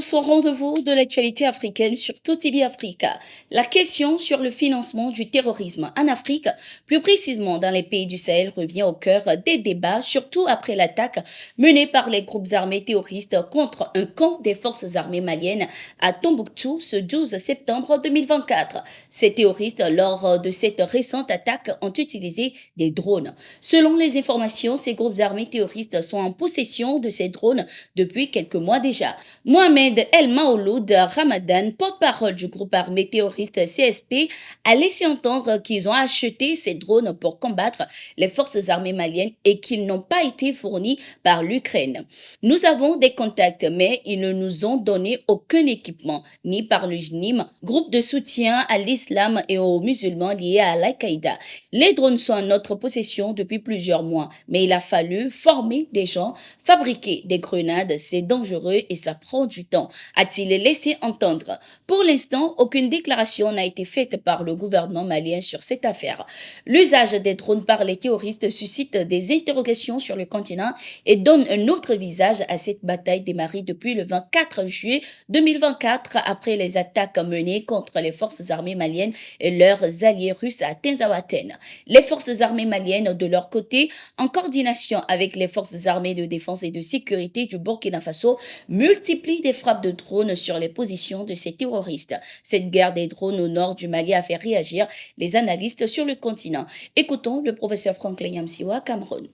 son rendez-vous de l'actualité africaine sur TOTV Africa. La question sur le financement du terrorisme en Afrique, plus précisément dans les pays du Sahel, revient au cœur des débats, surtout après l'attaque menée par les groupes armés terroristes contre un camp des forces armées maliennes à Tombouctou ce 12 septembre 2024. Ces terroristes, lors de cette récente attaque, ont utilisé des drones. Selon les informations, ces groupes armés terroristes sont en possession de ces drones depuis quelques mois déjà. Mohamed El Maouloud Ramadan, porte-parole du groupe armé terroriste CSP, a laissé entendre qu'ils ont acheté ces drones pour combattre les forces armées maliennes et qu'ils n'ont pas été fournis par l'Ukraine. Nous avons des contacts, mais ils ne nous ont donné aucun équipement, ni par le JNIM, groupe de soutien à l'islam et aux musulmans liés à Al-Qaïda. Les drones sont en notre possession depuis plusieurs mois, mais il a fallu former des gens, fabriquer des grenades, c'est dangereux et ça prend du temps, a-t-il laissé entendre. Pour l'instant, aucune déclaration n'a été faite par le gouvernement malien sur cette affaire. L'usage des drones par les terroristes suscite des interrogations sur le continent et donne un autre visage à cette bataille démarrée depuis le 24 juillet 2024 après les attaques menées contre les forces armées maliennes et leurs alliés russes à Tinzaouaten. Les forces armées maliennes, de leur côté, en coordination avec les forces armées de défense et de sécurité du Burkina Faso, multiplient des frappes de drones sur les positions de ces terroristes. Cette guerre des drones au nord du Mali a fait réagir les analystes sur le continent. Écoutons le professeur Franklin Yamsiwa, Cameroun.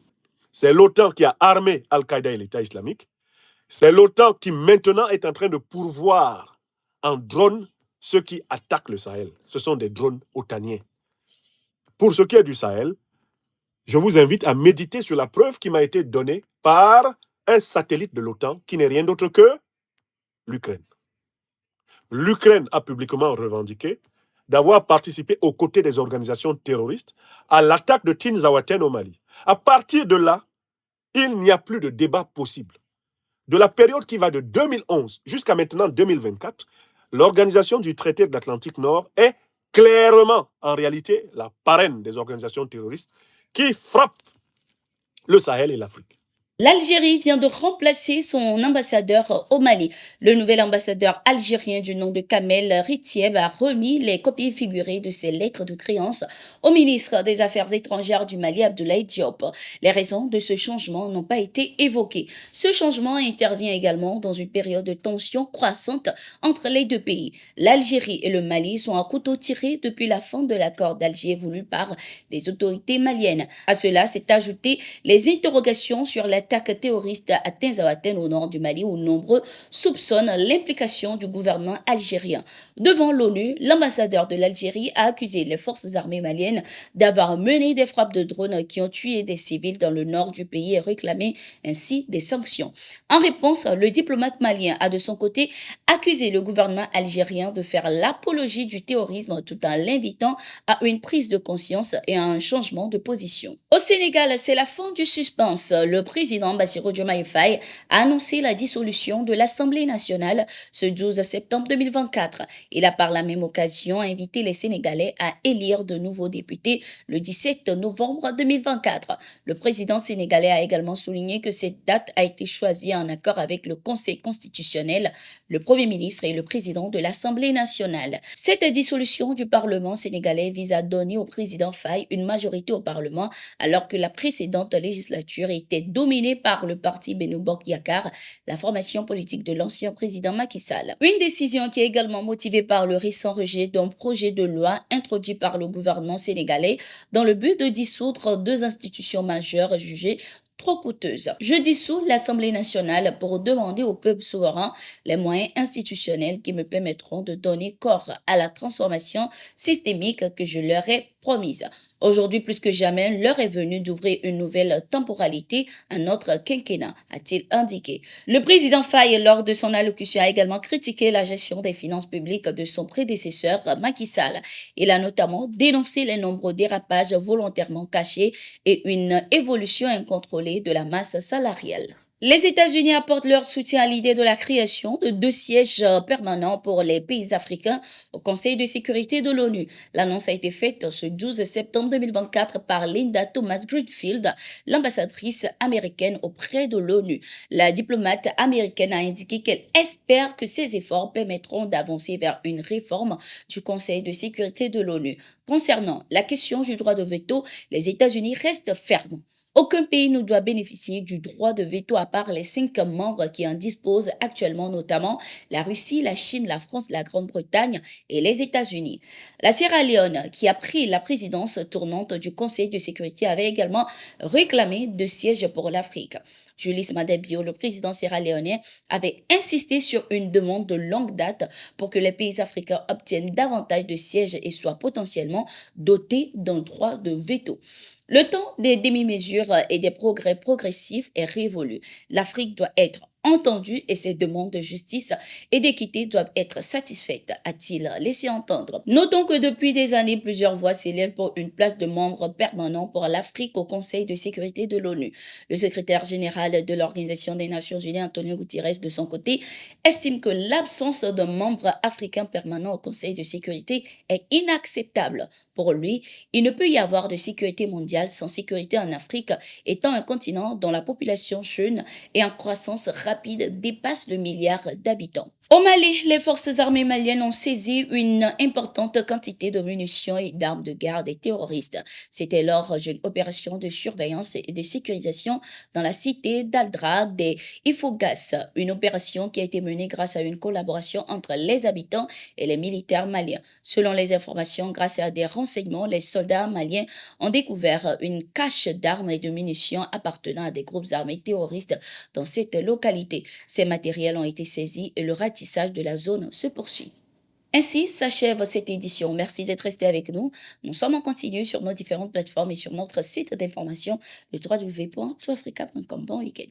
C'est l'OTAN qui a armé Al-Qaïda et l'État islamique. C'est l'OTAN qui maintenant est en train de pourvoir en drones ceux qui attaquent le Sahel. Ce sont des drones otaniens. Pour ce qui est du Sahel, je vous invite à méditer sur la preuve qui m'a été donnée par un satellite de l'OTAN qui n'est rien d'autre que l'Ukraine. L'Ukraine a publiquement revendiqué d'avoir participé aux côtés des organisations terroristes à l'attaque de Tinzaouaten au Mali. À partir de là, il n'y a plus de débat possible. De la période qui va de 2011 jusqu'à maintenant 2024, l'organisation du traité de l'Atlantique Nord est clairement, en réalité, la parraine des organisations terroristes qui frappent le Sahel et l'Afrique. L'Algérie vient de remplacer son ambassadeur au Mali. Le nouvel ambassadeur algérien du nom de Kamel Ritieb a remis les copies figurées de ses lettres de créance au ministre des Affaires étrangères du Mali, Abdoulaye Diop. Les raisons de ce changement n'ont pas été évoquées. Ce changement intervient également dans une période de tension croissante entre les deux pays. L'Algérie et le Mali sont à couteau tiré depuis la fin de l'accord d'Alger voulu par les autorités maliennes. À cela s'est ajouté les interrogations sur l'attaque terroriste à Tinzaouaten au nord du Mali où nombreux soupçonnent l'implication du gouvernement algérien. Devant l'ONU, l'ambassadeur de l'Algérie a accusé les forces armées maliennes d'avoir mené des frappes de drones qui ont tué des civils dans le nord du pays et réclamé ainsi des sanctions. En réponse, le diplomate malien a de son côté accusé le gouvernement algérien de faire l'apologie du terrorisme tout en l'invitant à une prise de conscience et à un changement de position. Au Sénégal, c'est la fin du suspense. Le président Bassirou Diomaye Faye a annoncé la dissolution de l'Assemblée nationale ce 12 septembre 2024. Il a par la même occasion invité les Sénégalais à élire de nouveaux députés le 17 novembre 2024. Le président sénégalais a également souligné que cette date a été choisie en accord avec le Conseil constitutionnel, le Premier ministre et le président de l'Assemblée nationale. Cette dissolution du Parlement sénégalais vise à donner au président Faye une majorité au Parlement alors que la précédente législature était dominée par le parti Benno Bokk Yakaar, la formation politique de l'ancien président Macky Sall. Une décision qui est également motivée par le récent rejet d'un projet de loi introduit par le gouvernement sénégalais dans le but de dissoudre deux institutions majeures jugées trop coûteuse. Je dissous l'Assemblée nationale pour demander au peuple souverain les moyens institutionnels qui me permettront de donner corps à la transformation systémique que je leur ai promise. Aujourd'hui, plus que jamais, l'heure est venue d'ouvrir une nouvelle temporalité à notre quinquennat, a-t-il indiqué. Le président Faye, lors de son allocution, a également critiqué la gestion des finances publiques de son prédécesseur Macky Sall. Il a notamment dénoncé les nombreux dérapages volontairement cachés et une évolution incontrôlée de la masse salariale. Les États-Unis apportent leur soutien à l'idée de la création de 2 sièges permanents pour les pays africains au Conseil de sécurité de l'ONU. L'annonce a été faite ce 12 septembre 2024 par Linda Thomas Greenfield, l'ambassadrice américaine auprès de l'ONU. La diplomate américaine a indiqué qu'elle espère que ces efforts permettront d'avancer vers une réforme du Conseil de sécurité de l'ONU. Concernant la question du droit de veto, les États-Unis restent fermes. Aucun pays ne doit bénéficier du droit de veto à part les 5 membres qui en disposent actuellement, notamment la Russie, la Chine, la France, la Grande-Bretagne et les États-Unis. La Sierra Leone, qui a pris la présidence tournante du Conseil de sécurité, avait également réclamé 2 sièges pour l'Afrique. Julius Maada Bio, le président sierra-léonais, avait insisté sur une demande de longue date pour que les pays africains obtiennent davantage de sièges et soient potentiellement dotés d'un droit de veto. Le temps des demi-mesures et des progrès progressifs est révolu. L'Afrique doit être entendue et ses demandes de justice et d'équité doivent être satisfaites, a-t-il laissé entendre. Notons que depuis des années, plusieurs voix s'élèvent pour une place de membre permanent pour l'Afrique au Conseil de sécurité de l'ONU. Le secrétaire général de l'Organisation des Nations Unies, Antonio Guterres, de son côté, estime que l'absence d'un membre africain permanent au Conseil de sécurité est inacceptable. Pour lui, il ne peut y avoir de sécurité mondiale sans sécurité en Afrique, étant un continent dont la population jeune et en croissance rapide dépasse le milliard d'habitants. Au Mali, les forces armées maliennes ont saisi une importante quantité de munitions et d'armes de guerre des terroristes. C'était lors d'une opération de surveillance et de sécurisation dans la cité d'Aldra des Ifogas, une opération qui a été menée grâce à une collaboration entre les habitants et les militaires maliens. Selon les informations, grâce à des renseignements, les soldats maliens ont découvert une cache d'armes et de munitions appartenant à des groupes armés terroristes dans cette localité. Ces matériels ont été saisis et le ratissage de la zone se poursuit. Ainsi s'achève cette édition. Merci d'être resté avec nous. Nous sommes en continu sur nos différentes plateformes et sur notre site d'information, le www.toutafrica.com. Bon week-end.